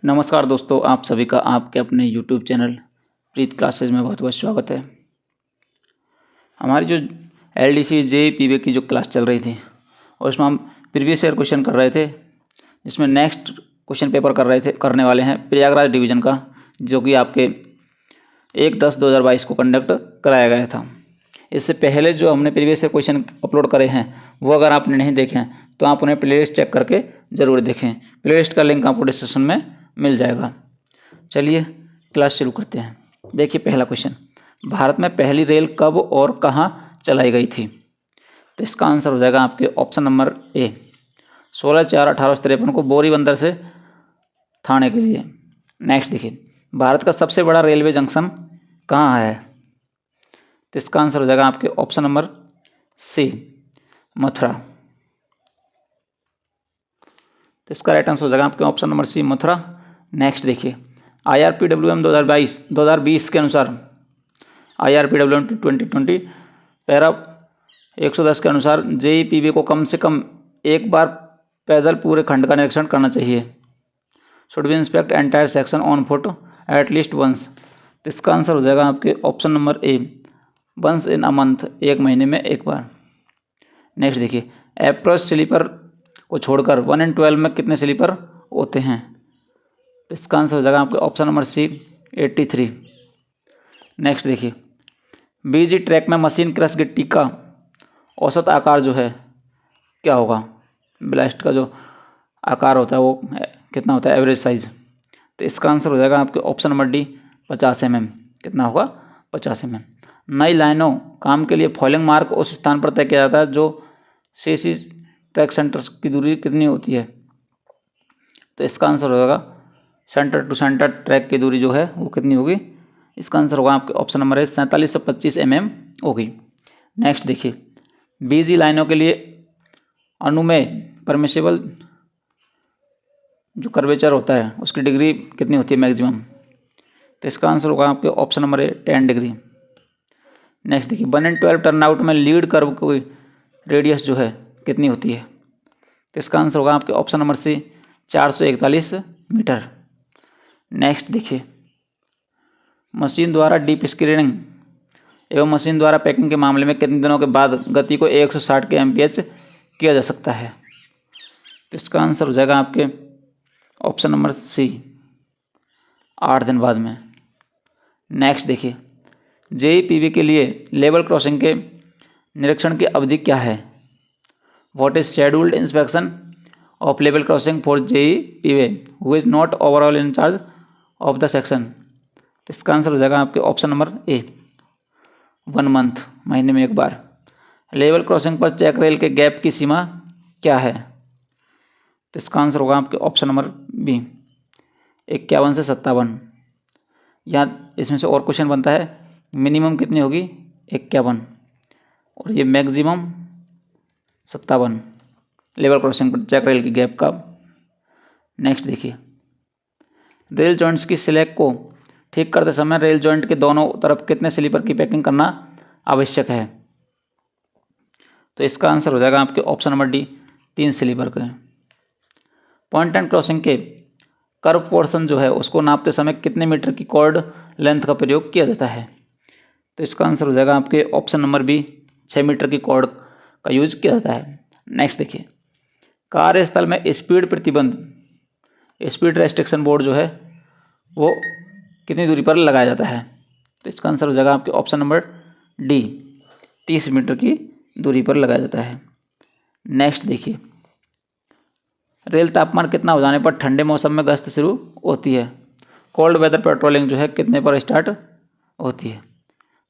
नमस्कार दोस्तों, आप सभी का आपके अपने YouTube चैनल प्रीत क्लासेज में बहुत बहुत स्वागत है। हमारी जो LDC JEE की जो क्लास चल रही थी और उसमें हम प्रीवियस ईयर क्वेश्चन कर रहे थे, जिसमें नेक्स्ट क्वेश्चन पेपर करने वाले हैं प्रयागराज डिवीज़न का, जो कि आपके 1/10/2022 को कंडक्ट कराया गया था। इससे पहले जो हमने प्रीवियस ईयर क्वेश्चन अपलोड करे हैं वो अगर आपने नहीं देखे हैं तो आप उन्हें प्लेलिस्ट चेक करके ज़रूर देखें। प्लेलिस्ट का लिंक आपको डिस्क्रिप्शन में मिल जाएगा। चलिए क्लास शुरू करते हैं। देखिए पहला क्वेश्चन, भारत में पहली रेल कब और कहाँ चलाई गई थी? तो इसका आंसर हो जाएगा आपके ऑप्शन नंबर ए, 16/4/1853 को बोरीबंदर से थाने के लिए। नेक्स्ट देखिए, भारत का सबसे बड़ा रेलवे जंक्शन कहाँ है? तो इसका आंसर हो जाएगा आपके ऑप्शन नंबर सी, मथुरा। तो इसका राइट आंसर हो जाएगा आपके option number C, Mathura. Next देखिए, IRPWM 2020 के अनुसार IRPWM 2020 पैरा 110 के अनुसार JEE को कम से कम एक बार पैदल पूरे खंड का निरीक्षण करना चाहिए। Should be inspect entire section on foot at least once. इसका आंसर हो जाएगा आपके option number A, once in a month, एक महीने में एक बार। नेक्स्ट देखिए, अप्रोच स्लीपर को छोड़कर 1 in 12 में कितने स्लीपर होते हैं? तो इसका आंसर हो जाएगा आपके ऑप्शन नंबर सी, 83। नेक्स्ट देखिए, BG ट्रैक में मशीन क्रश गिट्टी का औसत आकार जो है क्या होगा? ब्लास्ट का जो आकार होता है वो कितना होता है, एवरेज साइज? तो इसका आंसर हो जाएगा आपके ऑप्शन नंबर डी, 50 mm। कितना होगा? 50 mm। नई लाइनों काम के लिए फॉलिंग मार्क उस स्थान पर तय किया जाता है जो CC ट्रैक सेंटर की दूरी कितनी होती है? तो इसका आंसर हो जाएगा सेंटर टू सेंटर ट्रैक की दूरी जो है वो कितनी होगी? इसका आंसर होगा आपके ऑप्शन नंबर है 4725 mm होगी। नेक्स्ट देखिए, BG लाइनों के लिए अनुमेय परमिसेबल जो कर्वेचर होता है उसकी डिग्री कितनी होती है मैक्सिमम? तो इसका आंसर होगा आपके ऑप्शन नंबर है 10 डिग्री। नेक्स्ट देखिए, 1 in 12 टर्नआउट में लीड कर्व की रेडियस जो है कितनी होती है? तो इसका आंसर होगा आपके option number C, 441 meter. Next देखिए, मशीन द्वारा डीप स्क्रीनिंग एवं मशीन द्वारा पैकिंग के मामले में कितने दिनों के बाद गति को 160 के MPH किया जा सकता है? तो इसका आंसर हो जाएगा आपके ऑप्शन नंबर सी, 8 दिन बाद में। नेक्स्ट देखिए, JEE के लिए लेवल क्रॉसिंग के निरीक्षण की अवधि क्या है? What is scheduled inspection of level crossing for JEE who is not overall in charge of the section? इसका आंसर हो जाएगा आपके ऑप्शन नंबर ए, 1 month, महीने में एक बार। लेवल क्रॉसिंग पर चेक रेल के गैप की सीमा क्या है? तो इसका आंसर होगा आपके ऑप्शन नंबर बी, 51 से 57। यहाँ इसमें से और क्वेश्चन बनता है, मिनिमम कितनी होगी? 51 और ये मैक्सिमम 57 लेवल क्रॉसिंग पर चेक रेल की गैप का। नेक्स्ट देखिए, रेल जॉइंट्स की स्लैग को ठीक करते समय रेल जॉइंट के दोनों तरफ कितने स्लीपर की पैकिंग करना आवश्यक है? तो इसका आंसर हो जाएगा आपके ऑप्शन नंबर डी, 3 स्लीपर के। पॉइंट एंड क्रॉसिंग के कर्व पोर्शन जो है उसको नापते समय कितने मीटर की कॉर्ड लेंथ का प्रयोग किया जाता है? तो इसका आंसर हो जाएगा आपके ऑप्शन नंबर बी, 6 मीटर की कॉर्ड का यूज किया जाता है। नेक्स्ट देखिए, कार्यस्थल में स्पीड प्रतिबंध, स्पीड रेस्ट्रिक्शन बोर्ड जो है वो कितनी दूरी पर लगाया जाता है? तो इसका आंसर हो जाएगा आपके ऑप्शन नंबर डी, 30 मीटर की दूरी पर लगाया जाता है। नेक्स्ट देखिए, रेल तापमान कितना हो जाने पर ठंडे मौसम में गश्त शुरू होती है? कोल्ड वेदर पेट्रोलिंग जो है कितने पर स्टार्ट होती है?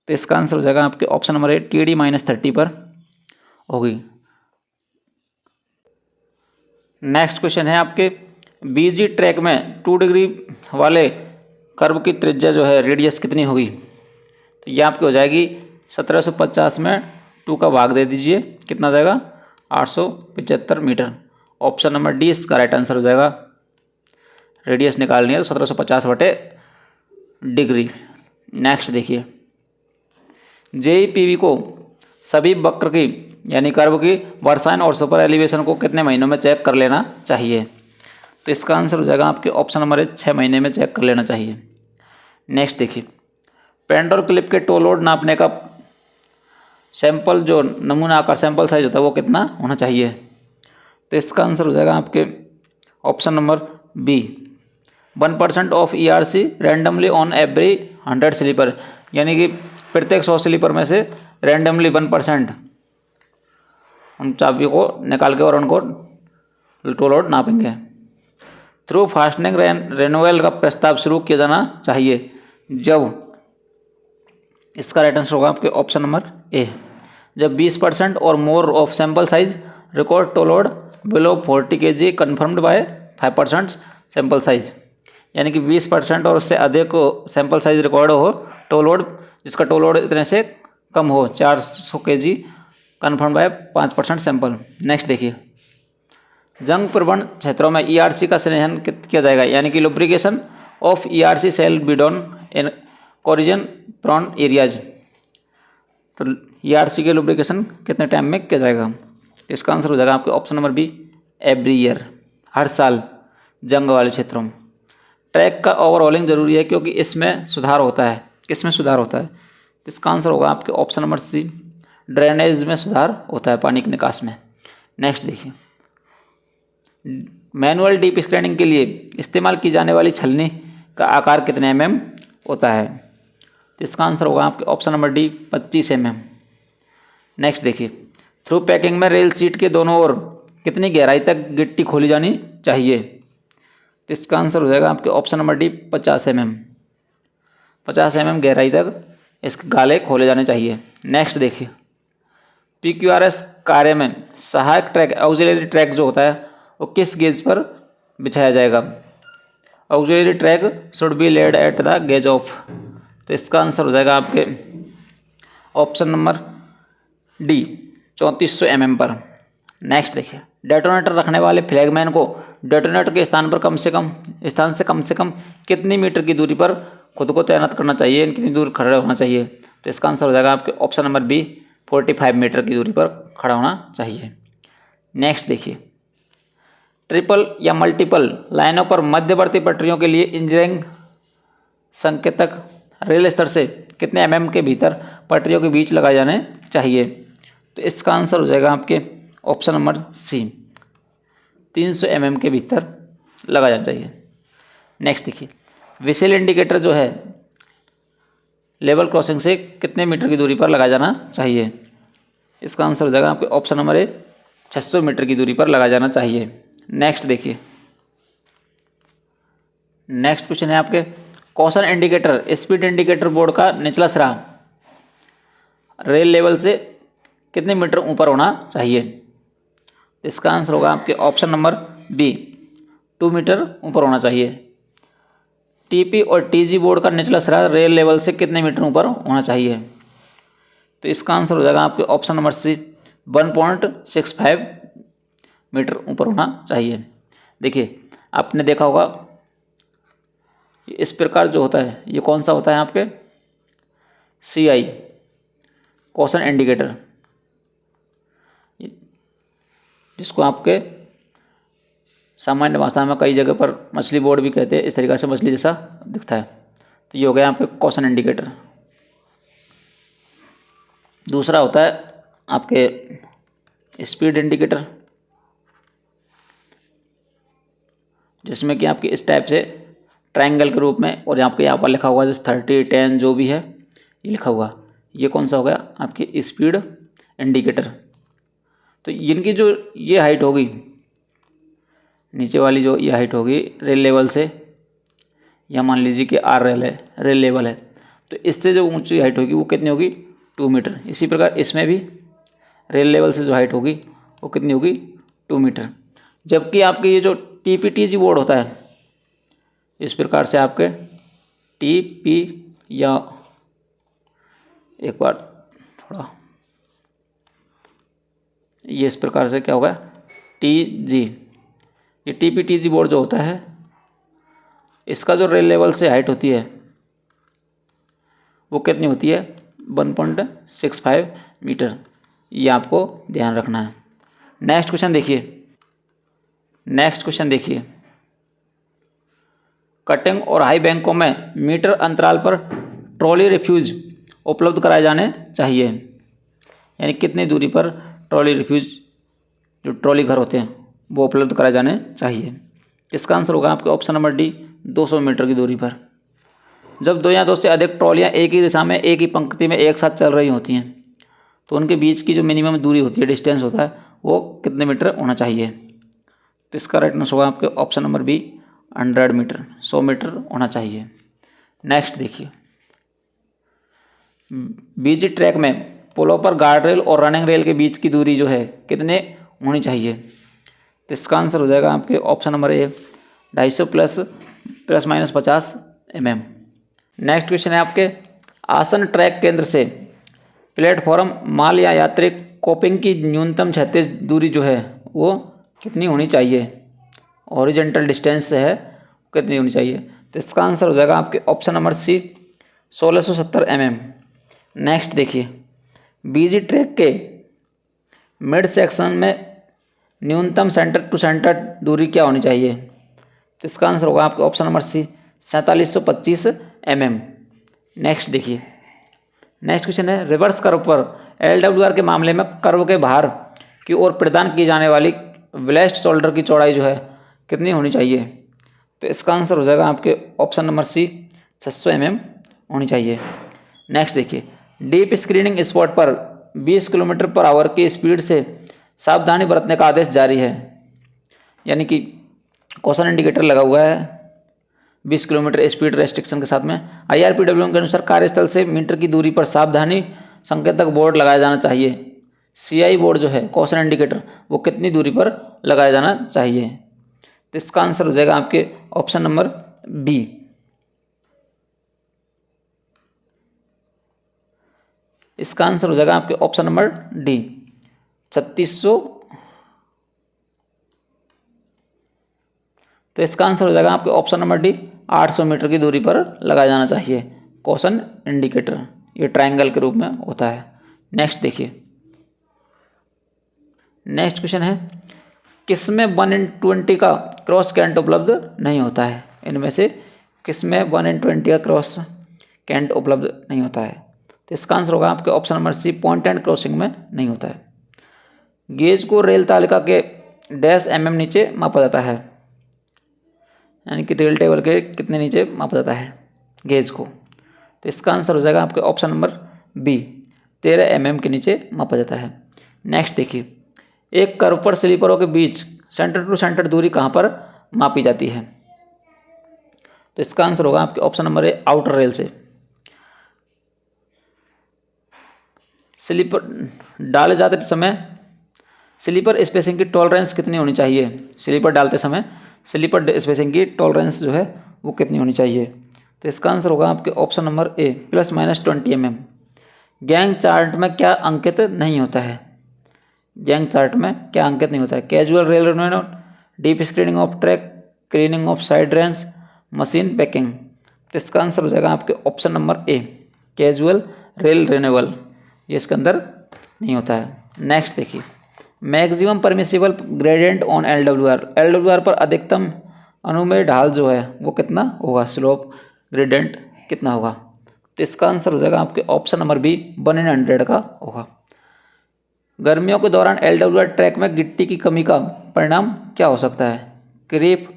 तो इसका आंसर हो जाएगा आपके ऑप्शन नंबर ए, TD-30 पर होगी। नेक्स्ट क्वेश्चन है आपके, BG ट्रैक में 2 डिग्री वाले कर्व की त्रिज्या जो है रेडियस कितनी होगी? तो ये आपकी हो जाएगी 1750 में 2 का भाग दे दीजिए, कितना हो जाएगा? 875 मीटर। ऑप्शन नंबर डी इसका राइट आंसर हो जाएगा। रेडियस निकालनी है तो 1750/डिग्री। नेक्स्ट देखिए, JEE को सभी वक्र की यानी कर्व की वर्साइन और सुपर एलिवेशन को कितने महीनों में चेक कर लेना चाहिए? तो इसका आंसर हो जाएगा आपके ऑप्शन नंबर ए 6 महीने में चेक कर लेना चाहिए। नेक्स्ट देखिए, पेंट और क्लिप के टो लोड नापने का सैंपल जो नमूना आकार सैंपल साइज होता है वो कितना होना चाहिए। तो इसका आंसर हो जाएगा आपके option number B 1% of ERC randomly on every 100 sleeper, यानी कि प्रत्येक 100 स्लीपर में से रैंडमली 1% उन चाबियों को निकाल के और उनको टो लोड नापेंगे। थ्रू फास्टनिंग रेन्यूअल का प्रस्ताव शुरू किया जाना चाहिए जब, इसका राइट आंसर होगा आपके ऑप्शन नंबर ए, जब 20% और more of sample size record toe load below 40 kg confirmed by 5% sample size, यानी कि 20% और उससे अधिक सैंपल साइज रिकॉर्ड हो टो लोड, जिसका टो लोड इतने से कम हो 400 kg confirm by 5% sample. Next देखिए, जंग प्रवण क्षेत्रों में ERC का संयोजन किया जाएगा, यानी कि lubrication of ERC shall be done in corrosion prone areas. तो ERC के लुब्रिकेशन कितने टाइम में किया जाएगा। तो इसका आंसर हो जाएगा आपके option number B every year, हर साल जंग वाले क्षेत्रों में। ट्रैक का ओवरऑलिंग जरूरी है क्योंकि इसमें सुधार होता है। किसमें सुधार होता है, इसका आंसर होगा आपके ऑप्शन नंबर सी, ड्रेनेज में सुधार होता है, पानी के निकास में। नेक्स्ट देखिए, मैनुअल डीप स्कैनिंग के लिए इस्तेमाल की जाने वाली छलनी का आकार कितने mm होता है। तो इसका आंसर होगा आपके option number D 25 mm। Next देखिए, थ्रू पैकिंग में रेल सीट के दोनों ओर कितनी गहराई तक गिट्टी खोली जानी चाहिए। तो इसका आंसर हो जाएगा आपके option number D 50 mm। 50 mm गहराई तक इसके गाले खोले जाने चाहिए। नेक्स्ट देखिए, PQRS कार्य में सहायक ट्रैक ऑक्सिलरी ट्रैक जो होता है वो किस गेज पर बिछाया जाएगा। Auxiliary track should be laid at the gauge of. तो इसका आंसर हो जाएगा आपके ऑप्शन नंबर डी 3400 mm पर। नेक्स्ट देखिए, डेटोनेटर रखने वाले फ्लैगमैन को डेटोनेटर के स्थान से कम कितनी मीटर की दूरी पर खुद को तैनात करना चाहिए, कितनी दूर खड़ा होना चाहिए। तो इसका आंसर हो जाएगा आपके ऑप्शन नंबर बी 45 मीटर की दूरी पर खड़ा होना चाहिए। नेक्स्ट देखिए, ट्रिपल या मल्टीपल लाइनों पर मध्यवर्ती पटरियों के लिए इंजीनियरिंग संकेतक रेल स्तर से कितने mm के भीतर पटरियों के बीच लगाए जाने चाहिए। तो इसका आंसर हो जाएगा आपके ऑप्शन नंबर सी 300 mm के भीतर लगाया जाना चाहिए। नेक्स्ट देखिए, विसेल इंडिकेटर जो है लेवल क्रॉसिंग से कितने मीटर की दूरी पर लगाया जाना चाहिए। इसका आंसर हो जाएगा आपके ऑप्शन नंबर ए 600 मीटर की दूरी पर लगाया जाना चाहिए। नेक्स्ट देखिए, नेक्स्ट क्वेश्चन है आपके, caution indicator speed indicator board का निचला सिरा रेल लेवल से कितने मीटर ऊपर होना चाहिए। इसका आंसर होगा आपके ऑप्शन नंबर बी 2 मीटर ऊपर होना चाहिए। TP और TG बोर्ड का निचला सिरा रेल लेवल से कितने मीटर ऊपर होना चाहिए। तो इसका आंसर हो जाएगा आपके ऑप्शन नंबर सी 1.65 मीटर ऊपर होना चाहिए। देखिए, आपने देखा होगा इस प्रकार जो होता है ये कौन सा होता है आपके CI कॉशन इंडिकेटर, जिसको आपके सामान्य भाषा में कई जगह पर मछली बोर्ड भी कहते हैं। इस तरीक़ा से मछली जैसा दिखता है। तो ये हो गया आपके कॉशन इंडिकेटर। दूसरा होता है आपके स्पीड इंडिकेटर, जिसमें कि आपके इस टाइप से ट्रायंगल के रूप में, और यहाँ पर लिखा हुआ जैसे 30 10 जो भी है ये लिखा हुआ, ये कौन सा हो गया आपकी स्पीड इंडिकेटर। तो इनकी जो ये हाइट होगी, नीचे वाली जो ये हाइट होगी रेल लेवल से, या मान लीजिए कि R रेल है, रेल लेवल है, तो इससे जो ऊंची हाइट होगी वो कितनी होगी 2 मीटर। इसी प्रकार इसमें भी रेल लेवल से जो हाइट होगी वो कितनी होगी 2 मीटर। जबकि आपके ये जो TPTG बोर्ड होता है, इस प्रकार से आपके TP या एक बार थोड़ा ये इस प्रकार से क्या होगा TG, ये TPTG बोर्ड जो होता है इसका जो रेल लेवल से हाइट होती है वो कितनी होती है 1.65 मीटर। ये आपको ध्यान रखना है। नेक्स्ट क्वेश्चन देखिए, कटिंग और हाई बैंकों में मीटर अंतराल पर ट्रॉली रिफ्यूज उपलब्ध कराए जाने चाहिए। यानी कितनी दूरी पर ट्रॉली रिफ्यूज जो ट्रॉली घर होते हैं वो उपलब्ध कराए जाने चाहिए। इसका आंसर होगा आपके ऑप्शन नंबर डी, 200 मीटर की दूरी पर। जब दो या दो से अधिक ट्रॉलियाँ एक ही दिशा में एक ही पंक्ति में एक साथ चल रही होती हैं तो उनके बीच की जो मिनिमम दूरी होती है, डिस्टेंस होता है, वो कितने मीटर होना चाहिए। तो इसका राइट आंसर होगा आपके option number B, 100 metre, 100 metre होना चाहिए। नेक्स्ट देखिए, बीजी ट्रैक में पुलों पर गार्ड रेल और रनिंग रेल के बीच की दूरी जो है कितने होनी चाहिए। तो इसका आंसर हो जाएगा आपके ऑप्शन नंबर ए, 250 plus minus 50 mm। Next question है आपके, आसन ट्रैक केंद्र से प्लेटफॉर्म माल या यात्री कोपिंग की न्यूनतम क्षैतिज दूरी जो है वो कितनी होनी चाहिए। हॉरिजॉन्टल डिस्टेंस से है कितनी होनी चाहिए। तो इसका आंसर हो जाएगा आपके option number C, 1670 mm। Next देखिए, बीजी ट्रैक के मिड सेक्शन में न्यूनतम सेंटर टू सेंटर दूरी क्या होनी चाहिए। तो इसका आंसर होगा आपके option number C, 4725 mm। Next देखिए, नेक्स्ट क्वेश्चन है, रिवर्स कर्व पर LWR के मामले में कर्व के बाहर की ओर प्रदान की जाने वाली ब्लेस्ट शोल्डर की चौड़ाई जो है कितनी होनी चाहिए। तो इसका आंसर हो जाएगा आपके ऑप्शन नंबर सी, 600 mm होनी चाहिए। नेक्स्ट देखिए, डीप स्क्रीनिंग स्पॉट पर 20 किलोमीटर पर आवर की स्पीड से सावधानी बरतने का आदेश जारी है। यानी कि कॉशन इंडिकेटर लगा हुआ है 20 किलोमीटर स्पीड रेस्ट्रिक्शन के साथ में। IRPWM के अनुसार कार्यस्थल से मीटर की दूरी पर सावधानी संकेतक बोर्ड लगाया जाना चाहिए। CI बोर्ड जो है, कॉशन इंडिकेटर, वो कितनी दूरी पर लगाया जाना चाहिए। तो इसका आंसर हो जाएगा आपके ऑप्शन नंबर बी। इसका आंसर हो जाएगा आपके ऑप्शन नंबर डी, 3600। तो इसका आंसर हो जाएगा आपके ऑप्शन नंबर डी, 800 मीटर की दूरी पर लगाया जाना चाहिए कॉशन इंडिकेटर। ये ट्रायंगल के रूप में होता है। नेक्स्ट देखिए, नेक्स्ट क्वेश्चन है, किसमें 1/20 का क्रॉस कैंट उपलब्ध नहीं होता है। इनमें से किसमें 1/20 का क्रॉस कैंट उपलब्ध नहीं होता है। तो इसका आंसर होगा आपके option number C, point and crossing में नहीं होता है। गेज को रेल तालिका के डैश mm नीचे मापा जाता है। यानी कि रेल टेबल के कितने नीचे मापा जाता है गेज को। तो इसका आंसर हो जाएगा आपके ऑप्शन नंबर बी, 13 mm के नीचे मापा जाता है। नेक्स्ट देखिए, एक कर्व पर स्लीपरों के बीच सेंटर टू सेंटर दूरी कहाँ पर मापी जाती है। तो इसका आंसर होगा आपके ऑप्शन नंबर ए, आउटर रेल से। स्लीपर डाले जाते समय स्लीपर स्पेसिंग की टॉलरेंस कितनी होनी चाहिए। स्लीपर डालते समय स्लीपर स्पेसिंग की टॉलरेंस जो है वो कितनी होनी चाहिए। तो इसका आंसर होगा आपके ऑप्शन नंबर ए, ±20 mm। गैंग चार्ट में क्या अंकित नहीं होता है। गैंग चार्ट में क्या अंकित नहीं होता है। Casual rail renewal, deep screening of track, cleaning of side range, machine packing. तो इसका आंसर हो जाएगा आपके ऑप्शन नंबर ए, कैजुअल रेल रिन्यूअल। ये इसके अंदर नहीं होता है। नेक्स्ट देखिए, maximum permissible gradient on LWR पर अधिकतम अनुमेय ढाल जो है वो कितना होगा, स्लोप ग्रेडियंट कितना होगा। तो इसका आंसर हो जाएगा आपके ऑप्शन नंबर बी, 1/100 का होगा। गर्मियों के दौरान LWR ट्रैक में गिट्टी की कमी का परिणाम क्या हो सकता है। Creep,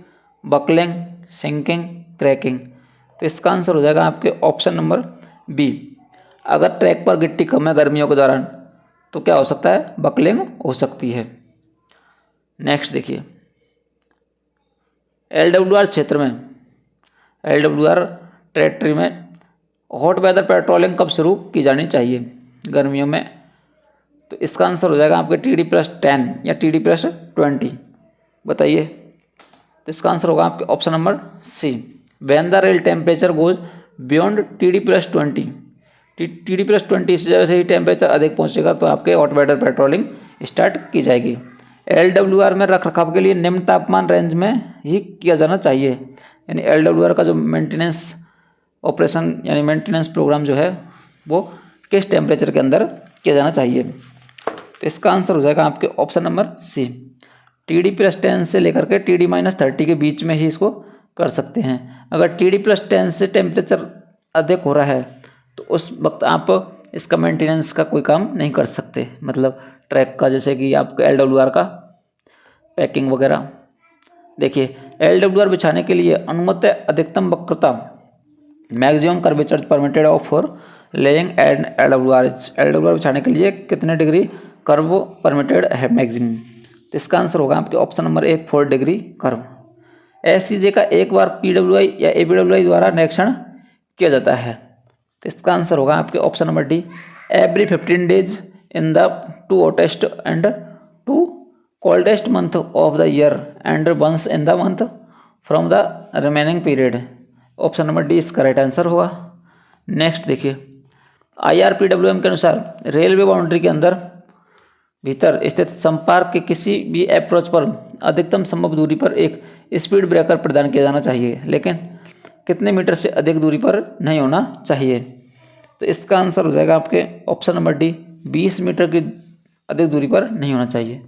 buckling, sinking, cracking. तो इसका आंसर हो जाएगा आपके ऑप्शन नंबर बी। अगर ट्रैक पर गिट्टी कम है गर्मियों के दौरान तो क्या हो सकता है, बकलिंग हो सकती है। नेक्स्ट देखिए, LWR क्षेत्र में, LWR टेरिटरी में हॉट वेदर पेट्रोलिंग कब शुरू की जानी चाहिए, गर्मियों में। तो इसका आंसर हो जाएगा आपके TD+10 या TD+20, बताइए। तो इसका आंसर होगा आपके option number C, when the rail temperature goes beyond TD+20। TD+20 से ही टेम्परेचर अधिक पहुंचेगा तो आपके हॉट वेदर पेट्रोलिंग स्टार्ट की जाएगी। LWR में रख रखाव के लिए निम्न तापमान रेंज में ही किया जाना चाहिए। यानी LWR का जो मेंटेनेंस ऑपरेशन यानी मेंटेनेंस प्रोग्राम जो है वो किस टेम्परेचर के अंदर किया जाना चाहिए। तो इसका आंसर हो जाएगा आपके ऑप्शन नंबर सी, TD+10 से लेकर के TD-30 के बीच में ही इसको कर सकते हैं। अगर TD+10 से टेम्परेचर अधिक हो रहा है तो उस वक्त आप इसका मेंटेनेंस का कोई काम नहीं कर सकते, मतलब ट्रैक का, जैसे कि आपका LWR का पैकिंग वगैरह। देखिए LWR बिछाने के लिए अनुमत अधिकतम वक्रता maximum curvature permitted of for laying and LWR बिछाने के लिए कितने डिग्री कर्व परमिटेड है मैक्सिमम। तो इसका आंसर होगा आपके ऑप्शन नंबर ए 4 डिग्री कर्व। SCJ का एक बार PWI या APWI द्वारा निरीक्षण किया जाता है। तो इसका आंसर होगा आपके option number D, every 15 days in the 2 hottest and 2 coldest month of the year and once in the month from the remaining period. Option number D इसका राइट आंसर होगा। नेक्स्ट देखिए, IRPWM के अनुसार railway boundary के अंदर भीतर स्थित संपर्क के किसी भी अप्रोच पर अधिकतम संभव दूरी पर एक स्पीड ब्रेकर प्रदान किया जाना चाहिए, लेकिन कितने मीटर से अधिक दूरी पर नहीं होना चाहिए। तो इसका आंसर हो जाएगा आपके ऑप्शन नंबर डी, 20 मीटर की अधिक दूरी पर नहीं होना चाहिए।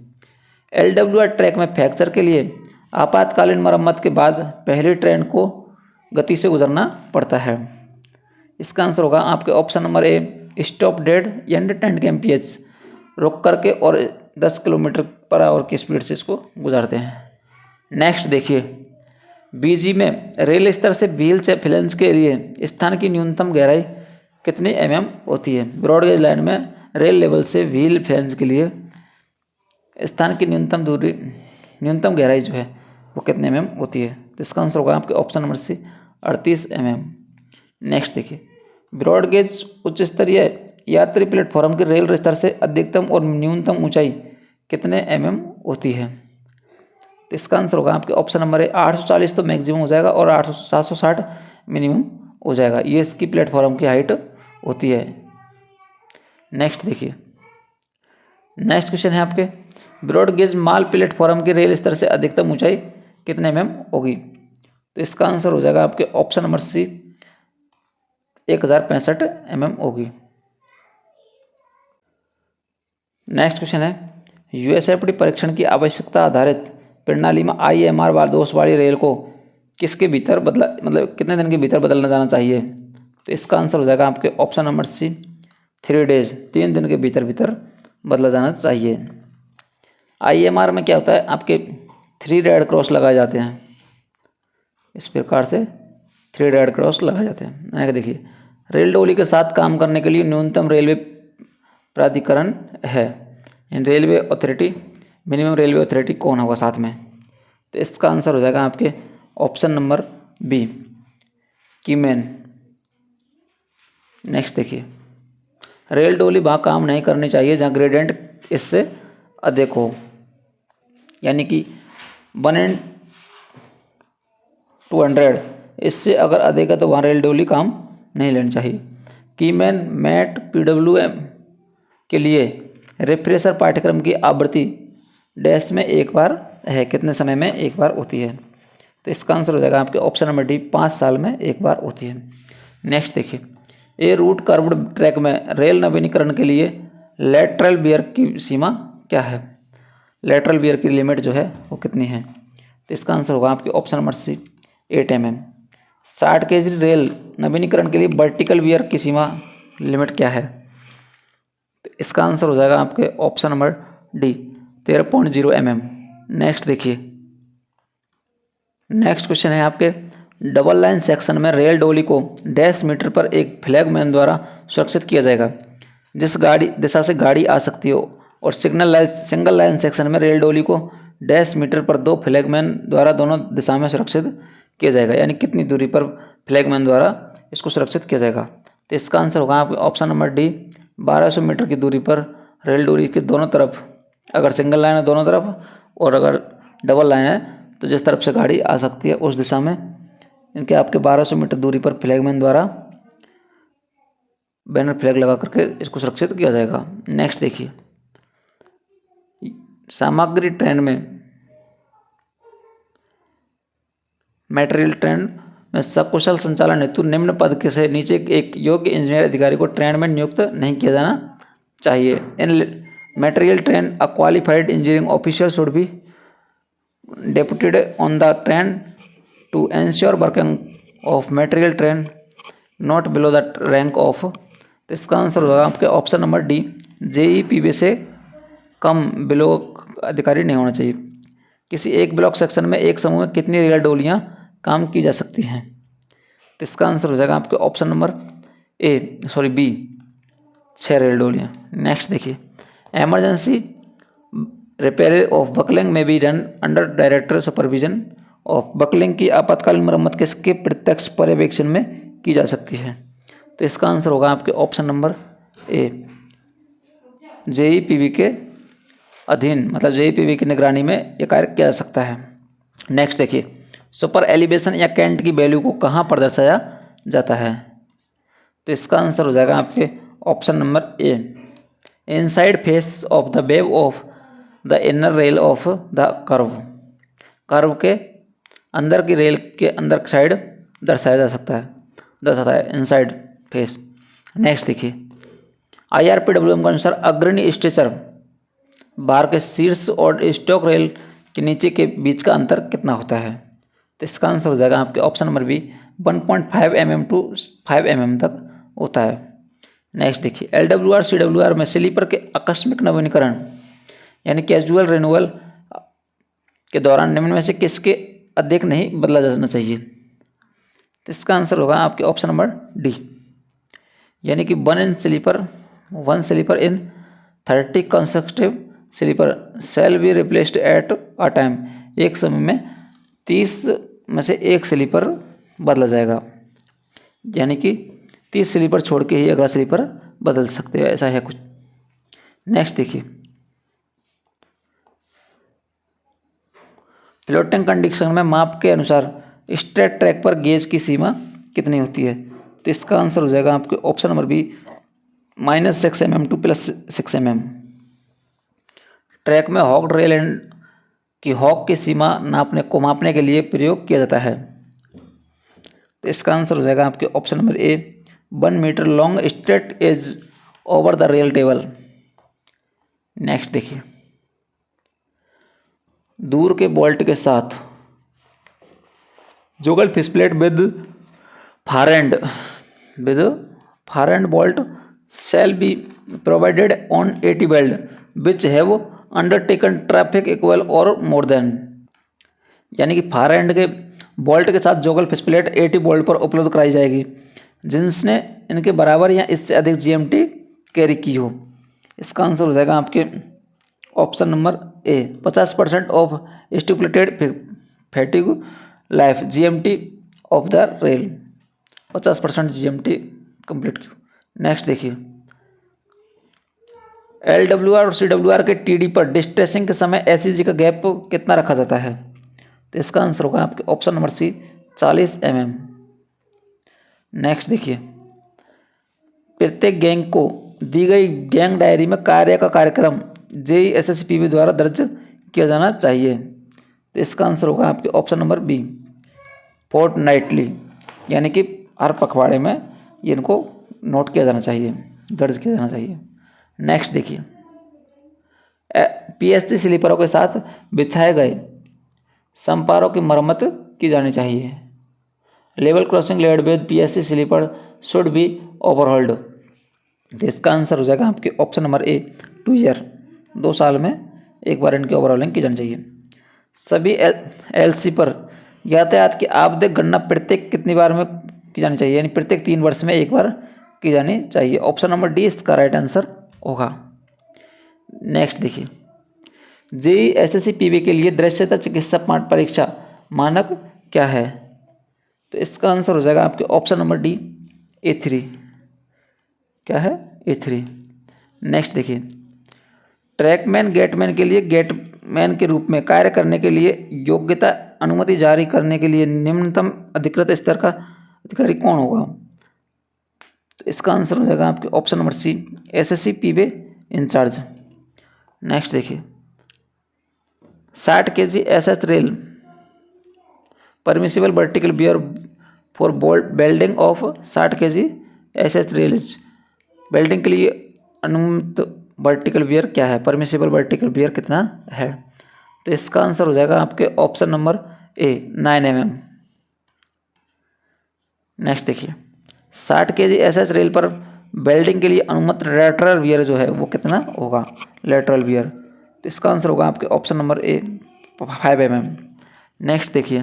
LWR ट्रैक में फ्रैक्चर के लिए आपातकालीन मरम्मत के बाद पहली ट्रेन को गति से गुजरना पड़ता है। इसका आंसर होगा आपके option number A, stop dead and 10 kmph, रुक करके और 10 km/h की स्पीड से इसको गुजारते हैं। नेक्स्ट देखिए, BG में रेल स्तर से व्हील फ्लैंज के लिए स्थान की न्यूनतम गहराई कितनी mm होती है। ब्रॉडगेज लाइन में रेल लेवल से व्हील फ्लैंज के लिए स्थान की न्यूनतम गहराई जो है वो कितने mm होती है। तो इसका आंसर होगा आपके option number C, 38 mm। Next देखिए, ब्रॉडगेज उच्च स्तरीय यात्री प्लेटफॉर्म के रेल स्तर से अधिकतम और न्यूनतम ऊंचाई कितने mm होती है। तो इसका आंसर होगा आपके ऑप्शन नंबर ए, 840 तो मैक्सिमम हो जाएगा और 760 मिनिमम हो जाएगा। ये इसकी प्लेटफॉर्म की हाइट होती है। नेक्स्ट देखिए, नेक्स्ट क्वेश्चन है आपके, ब्रॉडगेज माल प्लेटफॉर्म के रेल स्तर से अधिकतम ऊंचाई कितने mm होगी। तो इसका आंसर हो जाएगा आपके ऑप्शन नंबर सी, 1065 mm होगी। नेक्स्ट क्वेश्चन है, USFD परीक्षण की आवश्यकता आधारित प्रणाली में IMR दोष वाली रेल को किसके भीतर मतलब कितने दिन के भीतर बदलना जाना चाहिए। तो इसका आंसर हो जाएगा आपके ऑप्शन नंबर सी, 3 डेज, 3 दिन के भीतर बदला जाना चाहिए। IMR में क्या होता है, आपके 3 रेड क्रॉस लगाए जाते हैं, इस प्रकार से 3 रेड क्रॉस लगाए जाते हैं। देखिए, रेल डोली के साथ काम करने के लिए न्यूनतम रेलवे प्राधिकरण है, in railway authority, minimum railway authority कौन होगा साथ में। तो इसका आंसर हो जाएगा आपके ऑप्शन नंबर बी, कीमेन। नेक्स्ट देखिए, रेल डोली वहाँ काम नहीं करनी चाहिए जहाँ ग्रेडियंट इससे अधिक हो, यानी कि 1:200 इससे अगर अधिक है तो वहाँ रेल डोली काम नहीं लेनी चाहिए। कीमेन मैट PWM के लिए रिफ्रेशर पाठ्यक्रम की आवृत्ति डैश में एक बार है, कितने समय में एक बार होती है। तो इसका आंसर हो जाएगा आपके ऑप्शन नंबर डी, 5 साल में एक बार होती है। नेक्स्ट देखिए, ए रूट कर्व्ड ट्रैक में रेल नवीनीकरण के लिए लेटरल बियर की सीमा क्या है। लेटरल बियर की लिमिट जो है वो कितनी है। तो इसका आंसर होगा आपके option number C, 8 mm। 60 kg rail नवीनीकरण के लिए वर्टिकल बियर की सीमा लिमिट क्या है। तो इसका आंसर हो जाएगा आपके option number D, 13.0 mm। Next देखिए, नेक्स्ट क्वेश्चन है आपके, डबल लाइन सेक्शन में रेल डोली को डैश मीटर पर एक फ्लैगमैन द्वारा सुरक्षित किया जाएगा जिस दिशा से गाड़ी आ सकती हो, और सिंगल लाइन सेक्शन में रेल डोली को डैश मीटर पर 2 फ्लैगमैन द्वारा दोनों दिशा में सुरक्षित किया जाएगा, यानी कितनी दूरी पर फ्लैगमैन द्वारा इसको सुरक्षित किया जाएगा। तो इसका आंसर होगा आपके ऑप्शन नंबर डी, 1200 मीटर की दूरी पर रेल डोली के दोनों तरफ, अगर सिंगल लाइन है दोनों तरफ, और अगर डबल लाइन है तो जिस तरफ से गाड़ी आ सकती है उस दिशा में इनके आपके 1200 मीटर दूरी पर फ्लैगमैन द्वारा बैनर फ्लैग लगा करके इसको सुरक्षित किया जाएगा। नेक्स्ट देखिए, सामग्री ट्रेन में मटेरियल ट्रेन में सकुशल संचालन हेतु निम्न पद के से नीचे एक योग्य इंजीनियर अधिकारी को ट्रेन में नियुक्त नहीं किया जाना चाहिए। In material train a qualified engineering officer should be deputed on the train to ensure working of material train not below the rank of. तो इसका आंसर होगा आपके ऑप्शन नंबर डी, JEPB से कम बिलो अधिकारी नहीं होना चाहिए। किसी एक ब्लॉक सेक्शन में एक समूह में कितनी रेल डोलियाँ काम की जा सकती हैं? तो इसका आंसर हो जाएगा आपके ऑप्शन नंबर बी, 6 रेल डोलियाँ। नेक्स्ट देखिए, emergency repair of buckling may be done under director supervision of. Buckling की आपातकालीन मरम्मत किसके प्रत्यक्ष पर्यवेक्षण में की जा सकती है? तो इसका आंसर होगा आपके ऑप्शन नंबर ए, JEPB के अधीन, मतलब JEPB की निगरानी में यह कार्य किया जा सकता है। नेक्स्ट देखिए, सुपर एलिवेशन या कैंट की वैल्यू को कहाँ पर दर्शाया जाता है? तो इसका आंसर हो जाएगा आपके option number A, inside face of the wave of the inner rail of the curve. Curve के अंदर की रेल के अंदर साइड दर्शाता है इनसाइड फेस। नेक्स्ट देखिए, IRPWM के अनुसार अग्रणी स्ट्रेचर बार के शीर्ष और स्टॉक रेल के नीचे के बीच का अंतर कितना होता है? तो इसका आंसर हो जाएगा आपके option number B, 1.5 mm to 5 mm तक होता है। नेक्स्ट देखिए, LWR CWR में स्लीपर के आकस्मिक नवीनीकरण यानी कैजुअल रिन्यूअल के दौरान निम्न में से किसके अधिक नहीं बदला जाना चाहिए? तो इसका आंसर होगा आपके ऑप्शन नंबर डी, यानी कि 1 sleeper in 30 consecutive sleeper shall be replaced at a time. एक समय में 30 में से एक स्लीपर बदला जाएगा, यानी कि 30 स्लीपर छोड़ के ही अगला स्लीपर बदल सकते हैं, ऐसा है कुछ। नेक्स्ट देखिए, फ्लोटिंग कंडीशन में माप के अनुसार स्ट्रेट ट्रैक पर गेज की सीमा कितनी होती है? तो इसका आंसर हो जाएगा आपके option number B, -6 mm to +6 mm। Track में हॉक्ड रेल एंड की हॉक की सीमा मापने के लिए प्रयोग किया जाता है। तो इसका आंसर हो जाएगा आपके option number A, 1 meter long straight edge over the rail table. Next देखिए, दूर के बोल्ट के साथ joggle fishplate with far end bolt shall be provided on 80 belt which have undertaken traffic equal or more than। यानी कि far and के bolt के साथ जोगल फिशप्लेट 80 बोल्ट पर उपलब्ध कराई जाएगी जिसने इनके बराबर या इससे अधिक GMT कैरी की हो। इसका आंसर हो जाएगा आपके option number A, 50% of stipulated fatigue life GMT of the rail, 50% GMT complete की। नेक्स्ट देखिए, LWR और CWR के TD पर डिस्टेंसिंग के समय SEG का गैप कितना रखा जाता है? तो इसका आंसर होगा आपके option number C, 40 mm। Next देखिए, प्रत्येक गैंग को दी गई गैंग डायरी में कार्य का कार्यक्रम JEE SSPB द्वारा दर्ज किया जाना चाहिए। तो इसका आंसर होगा आपके ऑप्शन नंबर बी, फोर्टनाइटली, यानी कि हर पखवाड़े में ये इनको नोट किया जाना चाहिए, दर्ज किया जाना चाहिए। नेक्स्ट देखिए, PSC स्लीपरों के साथ बिछाए गए संपारों की मरम्मत की जानी चाहिए। Level crossing laid with PSC sleeper should be overhauled. तो इसका आंसर हो जाएगा आपके ऑप्शन नंबर ए, 2 ईयर, 2 साल में एक बार इनकी ओवरहॉलिंग की जानी चाहिए। सभी LC पर यातायात की आवधिक गणना प्रत्येक कितनी बार में की जानी चाहिए? यानी प्रत्येक 3 वर्ष में एक बार की जानी चाहिए। ऑप्शन नंबर डी इसका राइट आंसर होगा। नेक्स्ट देखिए, JEE SSCPB के लिए दृश्यता चिकित्सा पाठ परीक्षा मानक क्या है? तो इसका आंसर हो जाएगा आपके ऑप्शन नंबर डी, A3। क्या है? A3। नेक्स्ट देखिए, ट्रैकमैन गेटमैन के लिए गेटमैन के रूप में कार्य करने के लिए योग्यता अनुमति जारी करने के लिए निम्नतम अधिकृत स्तर का अधिकारी कौन होगा? तो इसका आंसर हो जाएगा आपके option number C, SSCPB incharge. Next देखिए, 60 kg SS rail permissible vertical bear for welding of 60 kg SS rail. Welding के लिए अनुमत वर्टिकल बियर क्या है? परमिसिबल वर्टिकल बियर कितना है? तो इसका आंसर हो जाएगा आपके ऑप्शन नंबर ए, 9 mm। नेक्स्ट देखिए 60 kg एसएच रेल पर वेल्डिंग के लिए अनुमत लेटरल वियर जो है वो कितना होगा, लेटरल वियर। तो इसका आंसर होगा आपके ऑप्शन नंबर ए 5 mm। नेक्स्ट देखिए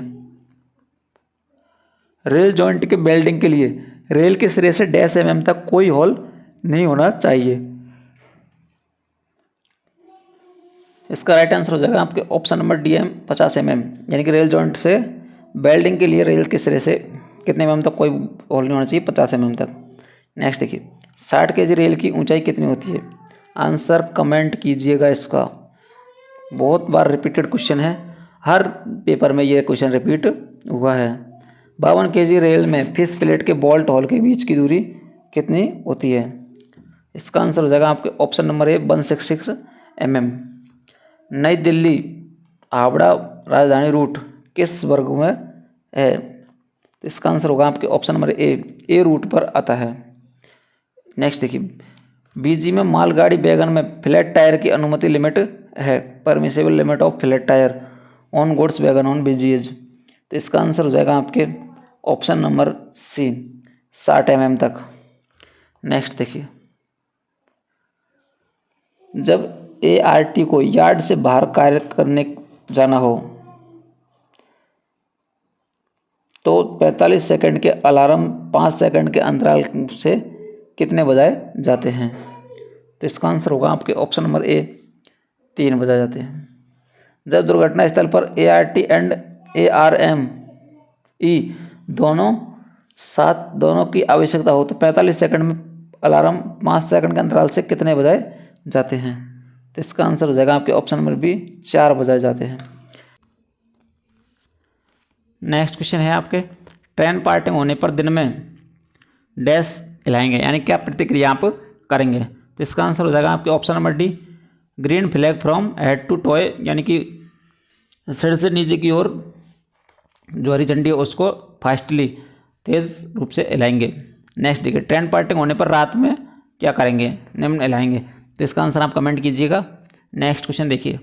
रेल जॉइंट के वेल्डिंग के लिए रेल के सिरे से डैश mm तक कोई होल नहीं होना चाहिए। इसका राइट आंसर हो जाएगा आपके ऑप्शन नंबर डी 50 mm, यानी कि रेल जॉइंट से वेल्डिंग के लिए रेल के सिरे से कितने mm तक कोई होल नहीं होना चाहिए, 50 mm तक। नेक्स्ट देखिए 60 kg रेल की ऊंचाई कितनी होती है, आंसर कमेंट कीजिएगा। इसका बहुत बार रिपीटेड क्वेश्चन है, हर पेपर में ये क्वेश्चन रिपीट हुआ है। 52 kg रेल में फिश प्लेट के बोल्ट होल के बीच की दूरी कितनी होती है। इसका आंसर हो जाएगा आपके ऑप्शन नंबर ए 166 mm। नई दिल्ली हावड़ा राजधानी रूट किस वर्ग में है। इसका आंसर होगा आपके ऑप्शन नंबर ए रूट पर आता है। नेक्स्ट देखिए बीजी में मालगाड़ी वैगन में फ्लैट टायर की अनुमति लिमिट है, permissible limit of flat tyre on goods wagon on बीजीएज। तो इसका आंसर हो जाएगा आपके ऑप्शन नंबर सी 60 mm तक। नेक्स्ट देखिए जब ART को यार्ड से बाहर कार्य करने जाना हो तो 45 सेकंड के अलार्म 5 सेकंड के अंतराल से कितने बजाए जाते हैं। तो इसका आंसर होगा आपके ऑप्शन नंबर ए 3 बजाए जाते हैं। जब दुर्घटना स्थल पर ART एंड ARME दोनों की आवश्यकता हो तो 45 सेकंड में अलार्म 5 सेकंड के अंतराल से कितने बजाए जाते हैं। तो इसका आंसर हो जाएगा आपके ऑप्शन नंबर बी 4 बजाए जाते हैं। नेक्स्ट क्वेश्चन है आपके ट्रेन पार्टिंग होने पर दिन में डैश हिलाएंगे, यानी क्या प्रतिक्रिया आप करेंगे। तो इसका आंसर हो जाएगा आपके option number D green flag from head to toe, यानी कि सिर से नीचे की ओर जो हरी झंडी है उसको फास्टली तेज रूप से हिलाएंगे। नेक्स्ट देखिए ट्रेन पार्टिंग होने पर रात में क्या करेंगे, निम्न हिलाएंगे। तो इसका आंसर आप कमेंट कीजिएगा। नेक्स्ट क्वेश्चन देखिए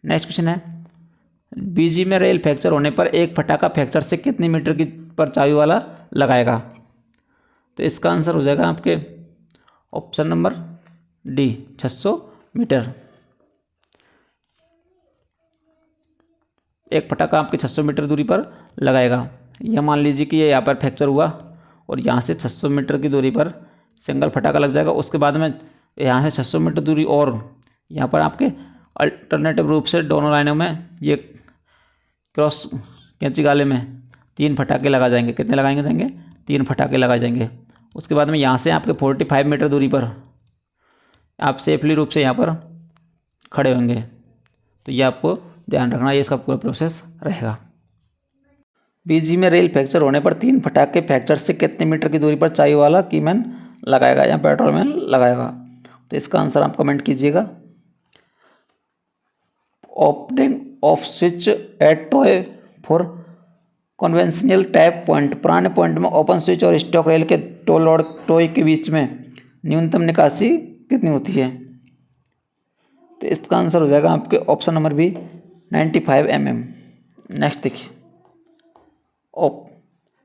नेक्स्ट क्वेश्चन है बीजी में रेल फ्रैक्चर होने पर एक फटाका फ्रैक्चर से कितनी मीटर की पर चाबी वाला लगाएगा। तो इसका आंसर हो जाएगा आपके ऑप्शन नंबर डी 600 मीटर। एक फटाका आपके 600 मीटर दूरी पर लगाएगा। यह मान लीजिए कि ये यहाँ पर फ्रैक्चर हुआ और यहाँ से 600 मीटर की दूरी पर सिंगल फटाका लग जाएगा। उसके बाद में यहाँ से 600 मीटर दूरी और यहाँ पर आपके अल्टरनेटिव रूप से दोनों लाइनों में ये क्रॉस कैंची गाले में 3 फटाके लगा जाएंगे। कितने लगाएंगे जाएंगे 3 फटाके लगाए जाएंगे। उसके बाद में यहाँ से आपके 45 मीटर दूरी पर आप सेफली रूप से यहाँ पर खड़े होंगे। तो ये आपको ध्यान रखना, ये इसका पूरा प्रोसेस रहेगा। बीजी में रेल फ्रैक्चर होने पर 3 फटाके फ्रैक्चर से कितने मीटर की दूरी पर चाय वाला कीमैन लगाएगा या पेट्रोल मैन लगाएगा। तो इसका आंसर आप कमेंट कीजिएगा। Opening of switch at toe for conventional type point, पुराने पॉइंट में ओपन स्विच और स्टॉक रेल के टोल और टॉय के बीच में न्यूनतम निकासी कितनी होती है। तो इसका आंसर हो जाएगा आपके option number B 95 mm। Next देखिए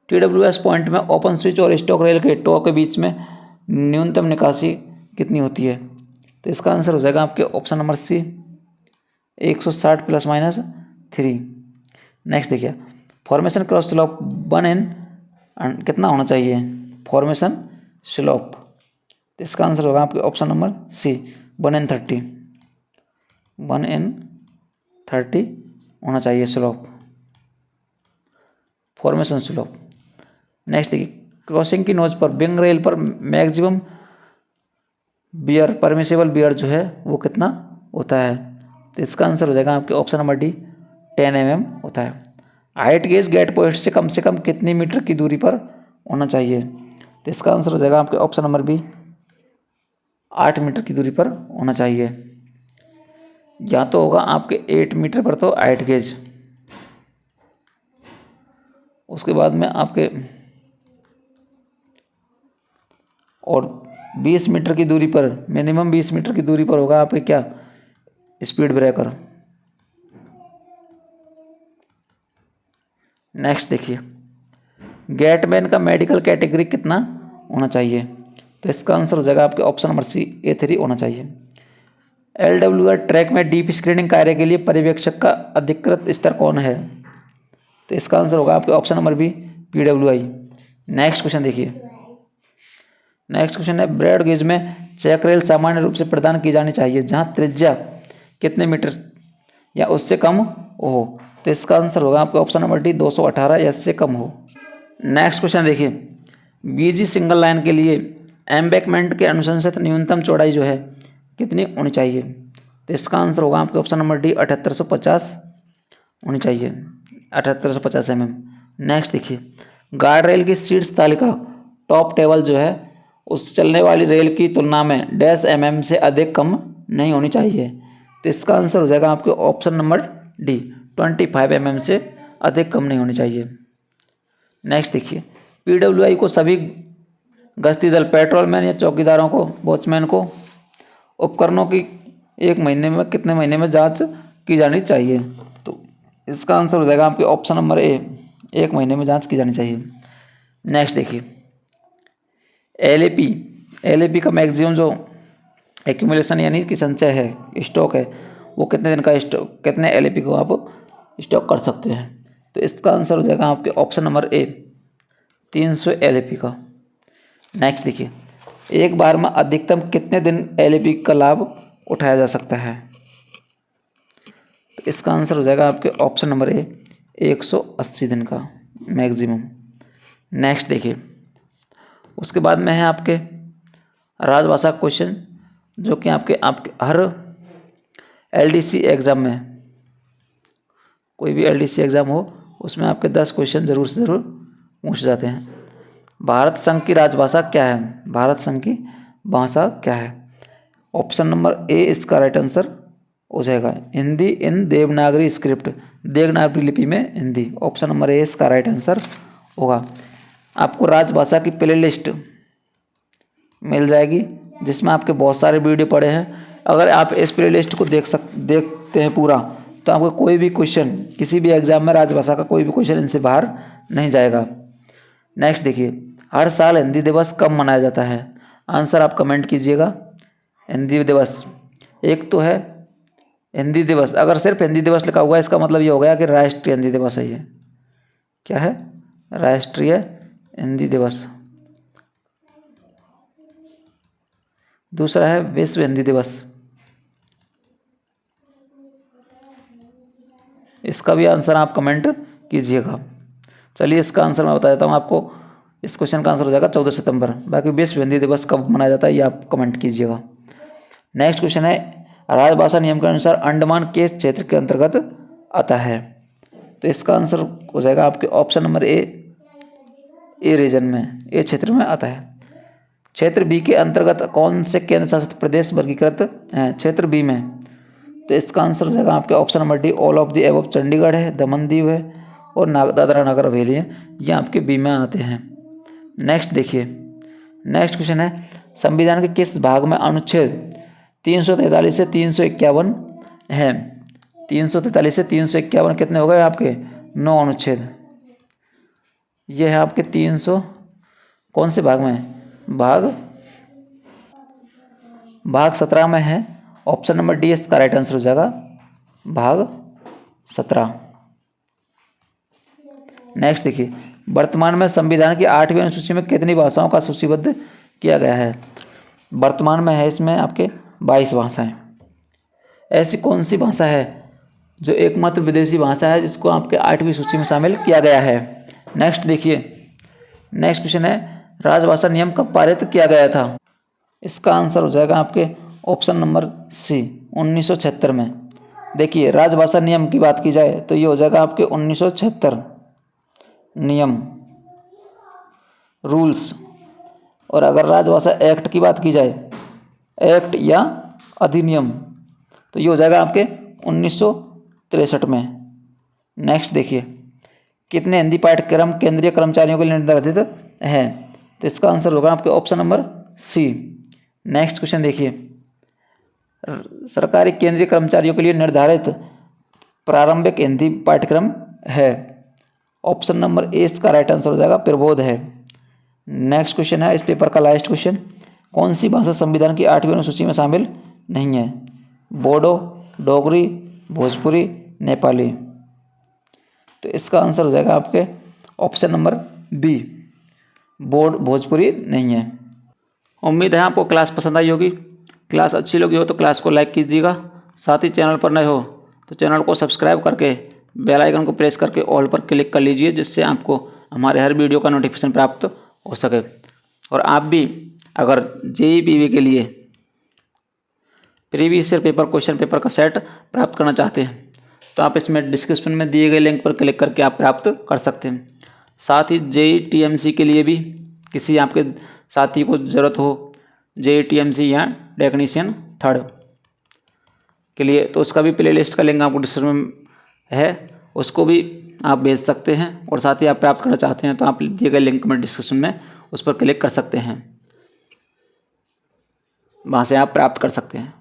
TWS पॉइंट में ओपन स्विच और स्टॉक रेल के टो के बीच में न्यूनतम निकासी कितनी होती है। तो इसका आंसर हो जाएगा आपके ऑप्शन नंबर सी 160 ±3। नेक्स्ट देखिए फॉर्मेशन क्रॉस स्लोप 1n कितना होना चाहिए, फॉर्मेशन स्लोप। तो इसका आंसर होगा आपके ऑप्शन नंबर सी 1n30 होना चाहिए स्लोप, फॉर्मेशन स्लोप। नेक्स्ट देखिए क्रॉसिंग की नोज पर विंग रेल पर मैक्सिमम बियर परमिसेबल बियर जो है वो कितना होता है। तो इसका आंसर हो जाएगा आपके ऑप्शन नंबर डी 10 mm होता है। हाइट गेज गेट पोस्ट से कम कितनी मीटर की दूरी पर होना चाहिए। तो इसका आंसर हो जाएगा आपके ऑप्शन नंबर बी 8 मीटर की दूरी पर होना चाहिए। या तो होगा आपके 8 मीटर पर तो हाइट गेज, उसके बाद में आपके और 20 मीटर की दूरी पर मिनिमम 20 मीटर की दूरी पर होगा आपके क्या स्पीड ब्रेकर। नेक्स्ट देखिए गेटमैन का मेडिकल कैटेगरी कितना होना चाहिए? तो इसका आंसर हो जाएगा आपके ऑप्शन नंबर सी A3 होना चाहिए। LWR ट्रैक में डीप स्क्रीनिंग कार्य के लिए पर्यवेक्षक का अधिकृत स्तर कौन है? तो इसका आंसर होगा आपके option number B PWI। Next question देखिए। नेक्स्ट क्वेश्चन है ब्रॉड गेज में चेक रेल सामान्य रूप से प्रदान की जानी चाहिए जहां त्रिज्या कितने मीटर या उससे कम हो? तो इसका आंसर होगा आपका ऑप्शन नंबर डी 218 या इससे कम हो। नेक्स्ट क्वेश्चन देखिए। बीजी सिंगल लाइन के लिए एम्बैंकमेंट के अनुशंसित न्यूनतम चौड़ाई जो है कितनी होनी चाहिए? तो इसका आंसर होगा आपके ऑप्शन नंबर डी 7850 होनी चाहिए, 7850 mm। नेक्स्ट देखिए। गार्ड रेल की सीट्स तालिका टॉप टेबल जो है उस चलने वाली रेल की तुलना में डैश mm से अधिक कम नहीं होनी चाहिए। तो इसका आंसर हो जाएगा आपके ऑप्शन नंबर डी 25 mm से अधिक कम नहीं होनी चाहिए। नेक्स्ट देखिए। PWI को सभी गश्ती दल पेट्रोलमैन या चौकीदारों को वॉचमैन को उपकरणों की एक महीने में कितने महीने में जांच की जानी चाहिए? तो इसका आंसर हो जाएगा आपके ऑप्शन नंबर ए 1 महीने में जांच की जानी चाहिए। नेक्स्ट देखिए। LAP का मैक्सिमम जो एक्यूमुलेशन यानी कि संचय है, स्टॉक है, वो कितने दिन का स्टॉक, कितने LAP को आप स्टॉक कर सकते हैं? तो इसका आंसर हो जाएगा आपके ऑप्शन नंबर ए 300 LAP का। नेक्स्ट देखिए। एक बार में अधिकतम कितने दिन LAP का लाभ उठाया जा सकता है? तो इसका आंसर हो जाएगा आपके ऑप्शन नंबर ए 180 दिन का मैक्सिमम। नेक्स्ट देखिए। उसके बाद में है आपके राजभाषा क्वेश्चन जो कि आपके हर LDC एग्ज़ाम में, कोई भी LDC एग्ज़ाम हो उसमें आपके 10 क्वेश्चन ज़रूर से ज़रूर पूछ जाते हैं। भारत संघ की राजभाषा क्या है? भारत संघ की भाषा क्या है? ऑप्शन नंबर ए इसका राइट आंसर हो जाएगा हिंदी इन देवनागरी स्क्रिप्ट, देवनागरी लिपि में हिंदी। ऑप्शन नंबर ए इसका राइट आंसर होगा। आपको राजभाषा की प्ले लिस्ट मिल जाएगी जिसमें आपके बहुत सारे वीडियो पड़े हैं। अगर आप इस प्ले लिस्ट को देखते हैं पूरा तो आपको कोई भी क्वेश्चन किसी भी एग्जाम में राजभाषा का कोई भी क्वेश्चन इनसे बाहर नहीं जाएगा। नेक्स्ट देखिए। हर साल हिंदी दिवस कब मनाया जाता है? आंसर आप कमेंट कीजिएगा। हिंदी दिवस एक तो है हिंदी दिवस, अगर सिर्फ हिंदी दिवस लिखा हुआ है इसका मतलब ये हो गया कि राष्ट्रीय हिंदी दिवस है। ये क्या है? राष्ट्रीय हिंदी दिवस। दूसरा है विश्व हिंदी दिवस, इसका भी आंसर आप कमेंट कीजिएगा। चलिए इसका आंसर मैं बता देता हूँ आपको। इस क्वेश्चन का आंसर हो जाएगा 14 सितंबर। बाकी विश्व हिंदी दिवस कब मनाया जाता है ये आप कमेंट कीजिएगा। नेक्स्ट क्वेश्चन है राजभाषा नियम के अनुसार अंडमान किस क्षेत्र के अंतर्गत आता है? तो इसका आंसर हो जाएगा आपके ऑप्शन नंबर ए रीजन में, ए क्षेत्र में आता है। क्षेत्र बी के अंतर्गत कौन से केंद्र शासित प्रदेश वर्गीकृत हैं क्षेत्र बी में? तो इसका आंसर हो जाएगा आपके option number D all of the above. Chandigarh है, दमन दीव है और दादरा नगर हवेली है, ये आपके बी में आते हैं। नेक्स्ट देखिए। नेक्स्ट क्वेश्चन है संविधान के किस भाग में अनुच्छेद 343 से 351 है? 343 से 351 कितने हो गए आपके? 9 अनुच्छेद। ये है आपके 300 कौन से भाग में? भाग 17 में है। ऑप्शन नंबर डी इसका राइट आंसर हो जाएगा भाग 17। नेक्स्ट देखिए। वर्तमान में संविधान की 8वीं अनुसूची में कितनी भाषाओं का सूचीबद्ध किया गया है? वर्तमान में है इसमें आपके 22 भाषाएं। ऐसी कौन सी भाषा है जो एकमात्र विदेशी भाषा है जिसको आपके 8वीं सूची में शामिल किया गया है? नेक्स्ट देखिए। नेक्स्ट क्वेश्चन है राजभाषा नियम कब पारित किया गया था? इसका आंसर हो जाएगा आपके ऑप्शन नंबर सी 1976 में। देखिए राजभाषा नियम की बात की जाए तो ये हो जाएगा आपके 1976 नियम रूल्स। और अगर राजभाषा एक्ट की बात की जाए, एक्ट या अधिनियम, तो ये हो जाएगा आपके 1963 में। नेक्स्ट देखिए। कितने हिंदी पाठ्यक्रम केंद्रीय कर्मचारियों के लिए निर्धारित है? तो इसका आंसर होगा आपके option number C. Next question देखिए। सरकारी केंद्रीय कर्मचारियों के लिए निर्धारित प्रारंभिक हिंदी पाठ्यक्रम है? ऑप्शन नंबर ए इसका राइट आंसर हो जाएगा, प्रबोध है। नेक्स्ट क्वेश्चन है इस पेपर का लास्ट क्वेश्चन, कौन सी भाषा संविधान की 8वीं अनुसूची में शामिल नहीं है? बोडो, डोगरी, भोजपुरी, नेपाली। तो इसका आंसर हो जाएगा आपके ऑप्शन नंबर बी, भोजपुरी नहीं है। उम्मीद है आपको क्लास पसंद आई होगी। क्लास अच्छी लगी हो तो क्लास को लाइक कीजिएगा, साथ ही चैनल पर नए हो तो चैनल को सब्सक्राइब करके बेल आइकन को प्रेस करके ऑल पर क्लिक कर लीजिए, जिससे आपको हमारे हर वीडियो का नोटिफिकेशन प्राप्त हो सके। और आप भी अगर JEE के लिए previous year paper question paper का सेट प्राप्त करना चाहते हैं तो आप इसमें डिस्क्रिप्शन में दिए गए लिंक पर क्लिक करके आप प्राप्त कर सकते हैं। साथ ही JEE TMC के लिए भी किसी आपके साथी को ज़रूरत हो, JEE TMC या टेक्नीशियन 3rd के लिए, तो उसका भी प्लेलिस्ट का लिंक आपको डिस्क्रिप्शन में है, उसको भी आप भेज सकते हैं। और साथ ही आप प्राप्त करना चाहते हैं तो आप दिए गए लिंक में डिस्क्रिप्शन में उस पर क्लिक कर सकते हैं, वहाँ से आप प्राप्त कर सकते हैं।